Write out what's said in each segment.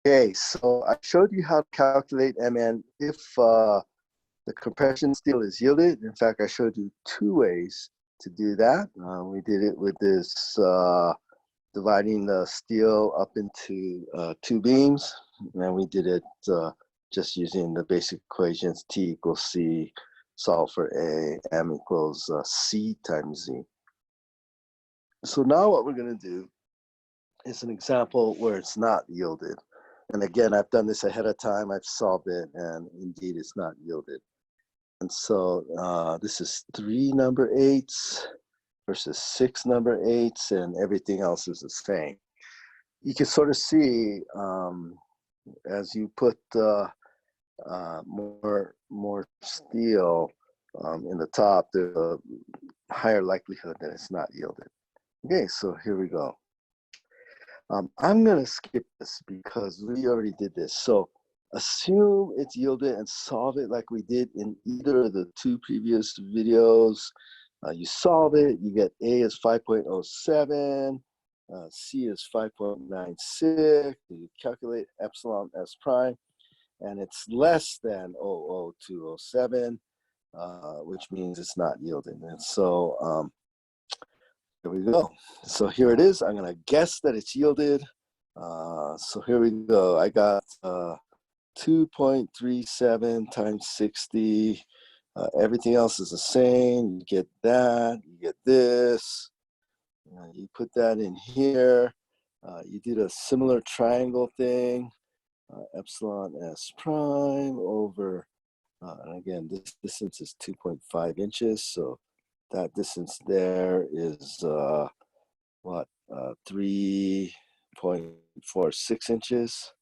Okay, so I showed you how to calculate Mn if the compression steel is yielded. In fact, I showed you two ways to do that. We did it with this dividing the steel up into two beams, and we did it just using the basic equations: T equals C, solve for A, M equals C times Z. So now what we're going to do is an example where it's not yielded. And again, I've done this ahead of time. I've solved it, and indeed it's not yielded. And so this is 3 number 8s versus 6 number 8s, and everything else is the same. You can sort of see as you put more steel in the top, there's a higher likelihood that it's not yielded. Okay, so here we go. I'm going to skip this because we already did this. So assume it's yielded and solve it like we did in either of the two previous videos. You solve it, you get A is 5.07, C is 5.96, you calculate epsilon S prime, and it's less than 00207, which means it's not yielded. And so here we go. So here it is. I'm going to guess that it's yielded. So here we go. I got 2.37 times 60. Everything else is the same. You get that. You get this. You put that in here. You did a similar triangle thing. Epsilon S prime over, and again, this distance is 2.5 inches. So that distance there is 3.46 inches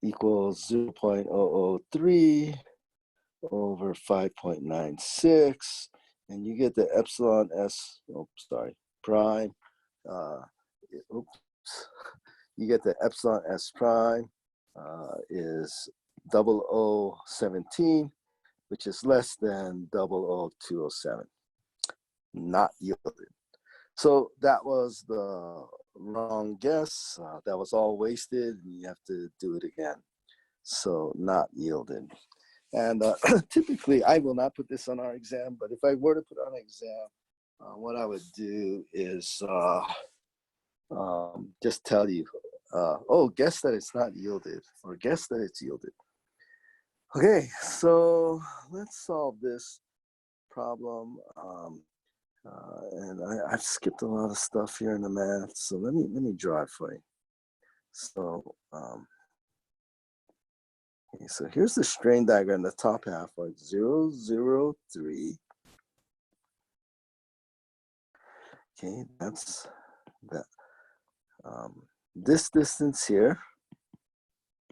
equals 0.003 over 5.96, and you get the epsilon S, prime, you get the epsilon S prime is 0017, which is less than 00207, not yielded. So that was the wrong guess. That was all wasted, and you have to do it again. So not yielded. And typically, I will not put this on our exam, but if I were to put on an exam, what I would do is just tell you, guess that it's not yielded, or guess that it's yielded. Okay, so let's solve this problem. And I've skipped a lot of stuff here in the math, so let me draw it for you. So okay, so here's the strain diagram. The top half, like 0, 0, 3. Okay, that's that. This distance here,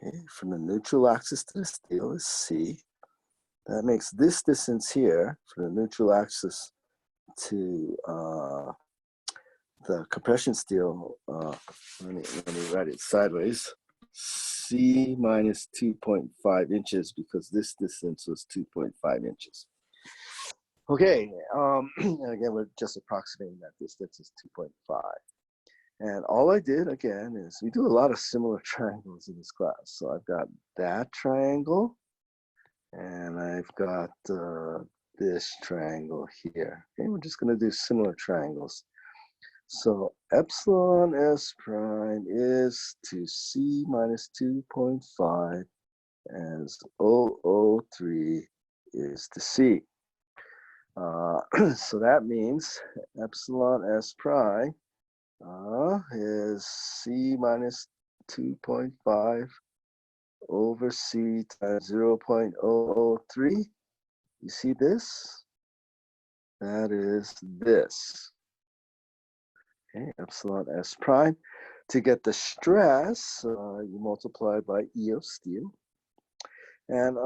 okay, from the neutral axis to the steel is C. That makes this distance here from the neutral axis to the compression steel, let me write it sideways, C minus 2.5 inches, because this distance was 2.5 inches. Okay, and again, we're just approximating that distance is 2.5. And all I did, again, is we do a lot of similar triangles in this class. So I've got that triangle, and I've got this triangle here. Okay, we're just going to do similar triangles. So epsilon S prime is to C minus 2.5 as 003 is to C. So that means epsilon S prime is C minus 2.5 over C times 0.003. You see this? That is this. Okay, epsilon S prime. To get the stress, you multiply by E of steel. And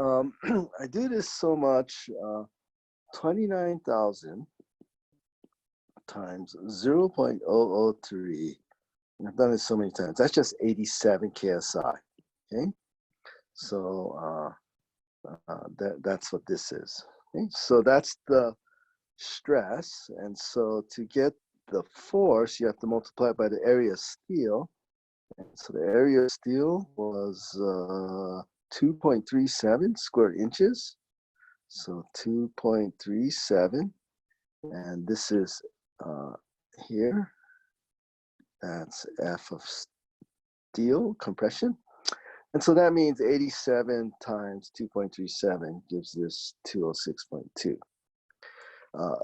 I do this so much, 29,000 times 0.003. I've done it so many times. That's just 87 KSI. Okay, so that's what this is. Okay? So that's the stress, and so to get the force, you have to multiply by the area of steel, And so the area of steel was 2.37 square inches. So 2.37, and this is here, that's F of steel compression. And so that means 87 times 2.37 gives this 206.2.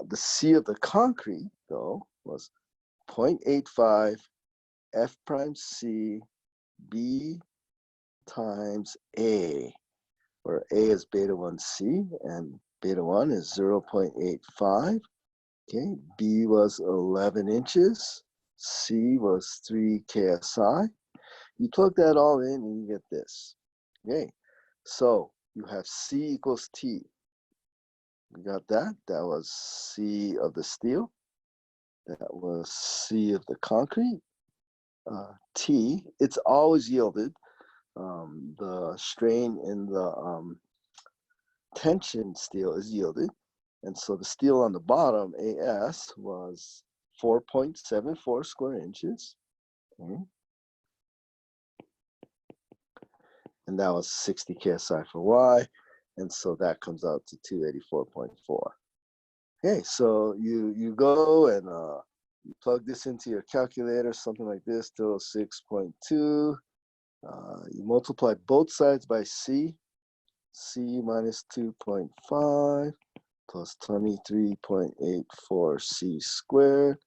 The C of the concrete, though, was 0.85 F prime C B times A, where A is beta 1C and beta 1 is 0.85. Okay, B was 11 inches, C was 3 KSI. You plug that all in and you get this. Okay, so you have C equals T. You got that? That was C of the steel. That was C of the concrete. T, it's always yielded. The strain in the tension steel is yielded. And so the steel on the bottom, AS, was 4.74 square inches. Okay. And that was 60 KSI for Y. And so that comes out to 284.4. Okay, so you go and you plug this into your calculator, something like this, 206.2. You multiply both sides by C. C minus 2.5 plus 23.84 C squared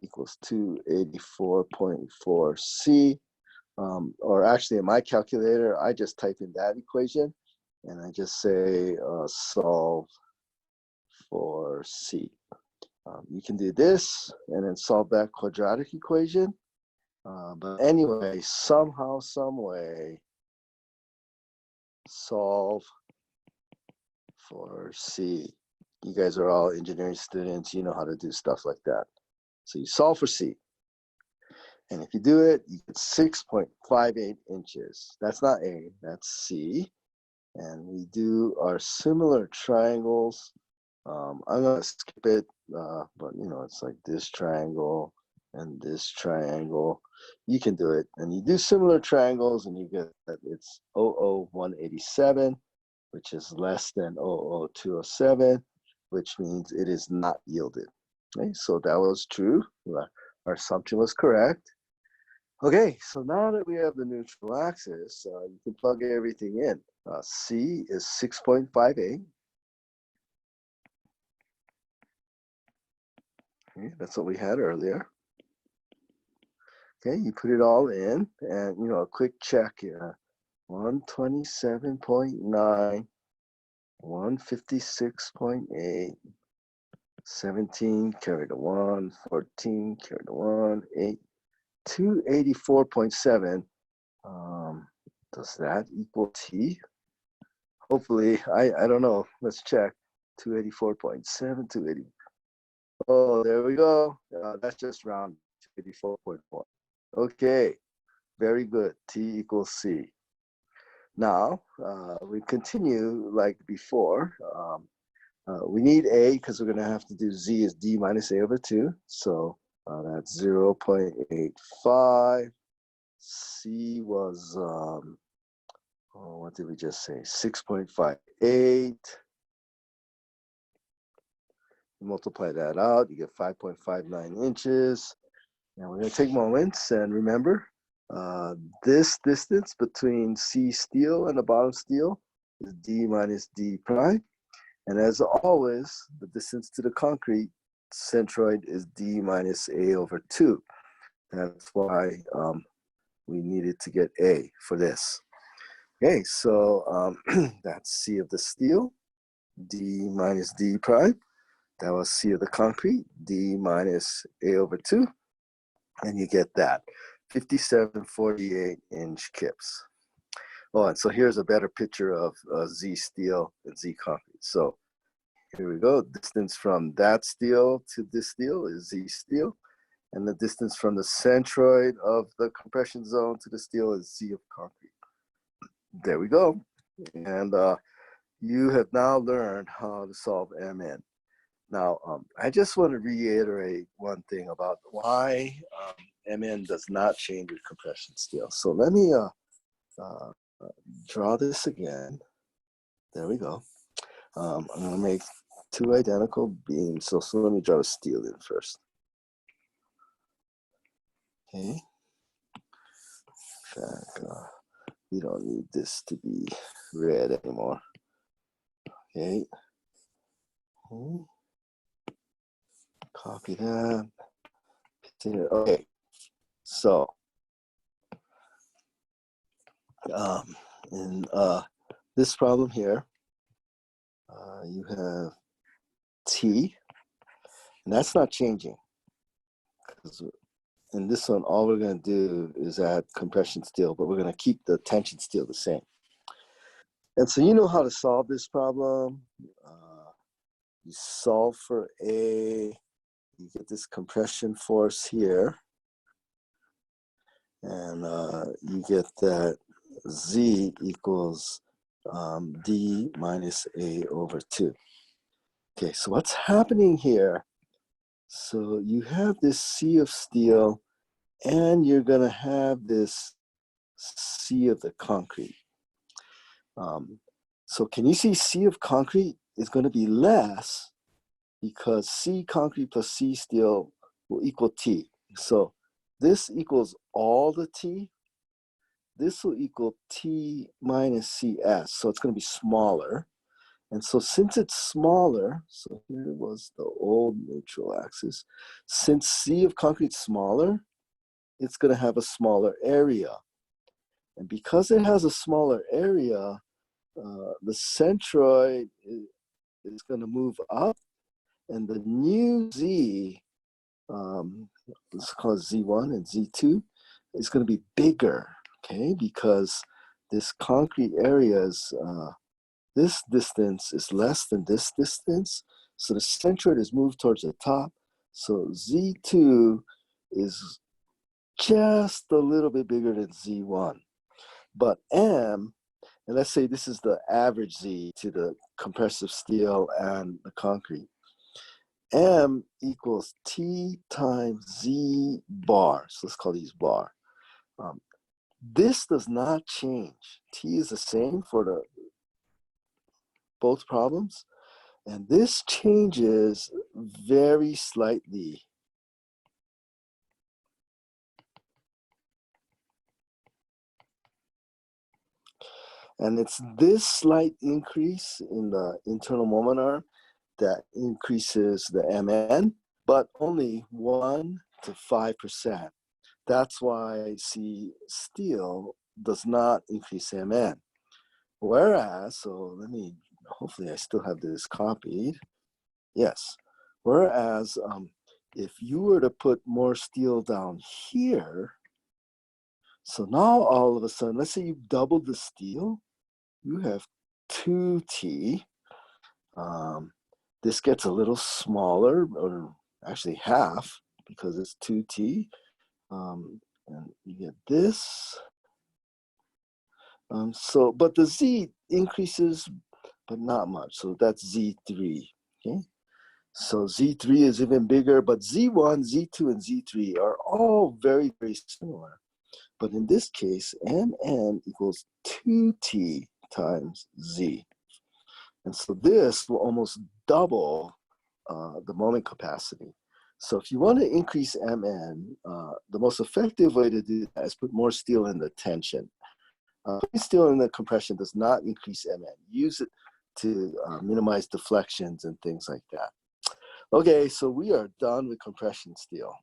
equals 284.4 C. Or actually in my calculator, I just type in that equation and I just say solve for C. You can do this and then solve that quadratic equation. But anyway, somehow, some way, solve for C. You guys are all engineering students. You know how to do stuff like that. So you solve for C. And if you do it, you get 6.58 inches. That's not A, that's C. And we do our similar triangles. I'm gonna skip it, but you know, it's like this triangle and this triangle. You can do it. And you do similar triangles and you get that it's 00187, which is less than 00207, which means it is not yielded. Okay, so that was true. Our assumption was correct. Okay, so now that we have the neutral axis, you can plug everything in. C is 6.58. Okay, that's what we had earlier. Okay, you put it all in, and you know, a quick check here. 127.9, 156.8, 17 carry the 1, 14 carry the 1, 8, 284.7. Does that equal T? Hopefully, I don't know. Let's check. 284.7, 280. Oh, there we go. That's just round 284.4. Okay, very good. T equals C. Now, we continue like before. We need A because we're going to have to do Z is D minus A over 2. So that's 0.85. C was, what did we just say? 6.58. Multiply that out, you get 5.59 inches. Now we're going to take moments and remember this distance between C steel and the bottom steel is D minus D prime. And as always, the distance to the concrete centroid is D minus A over 2. That's why we needed to get A for this. Okay, so that's C of the steel, D minus D prime. That was C of the concrete, D minus A over 2. And you get that, 57.48 inch kips. Oh, and so here's a better picture of Z steel and Z concrete. So here we go. Distance from that steel to this steel is Z steel. And the distance from the centroid of the compression zone to the steel is Z of concrete. There we go. And you have now learned how to solve MN. Now, I just want to reiterate one thing about why MN does not change with compression steel. So let me draw this again. There we go. I'm going to make two identical beams. So let me draw the steel in first. Okay. In fact, we don't need this to be red anymore. Okay. Copy that. Okay. So, in this problem here, you have T, and that's not changing. Because in this one, all we're going to do is add compression steel, but we're going to keep the tension steel the same. And so you know how to solve this problem. You solve for A, you get this compression force here, and you get that Z equals D minus A over 2. Okay, so what's happening here? So you have this C of steel, and you're going to have this C of the concrete. So can you see C of concrete is going to be less because C concrete plus C steel will equal T. So this equals all the T. This will equal T minus CS. So it's going to be smaller. And so since it's smaller, so here was the old neutral axis. Since C of concrete is smaller, it's going to have a smaller area. And because it has a smaller area, the centroid is going to move up, and the new Z, let's call it Z1 and Z2, is going to be bigger, okay? Because this concrete area is, this distance is less than this distance, so the centroid is moved towards the top. So Z2 is just a little bit bigger than Z1. But M, and let's say this is the average Z to the compressive steel and the concrete. M equals T times Z bar. So let's call these bar. This does not change. T is the same for the both problems. And this changes very slightly. And it's this slight increase in the internal moment arm that increases the MN, but only 1 to 5%. That's why steel does not increase MN. Whereas, so let me, hopefully I still have this copied. Yes. Whereas, if you were to put more steel down here, so now all of a sudden, let's say you've doubled the steel, you have 2T. This gets a little smaller, or actually half, because it's 2T. And you get this. But the Z increases, but not much. So that's Z3, okay? So Z3 is even bigger, but Z1, Z2, and Z3 are all very, very similar. But in this case, MN equals 2T times Z. And so this will almost double the moment capacity. So if you want to increase MN, the most effective way to do that is put more steel in the tension. Putting steel in the compression does not increase MN. Use it to minimize deflections and things like that. Okay, so we are done with compression steel.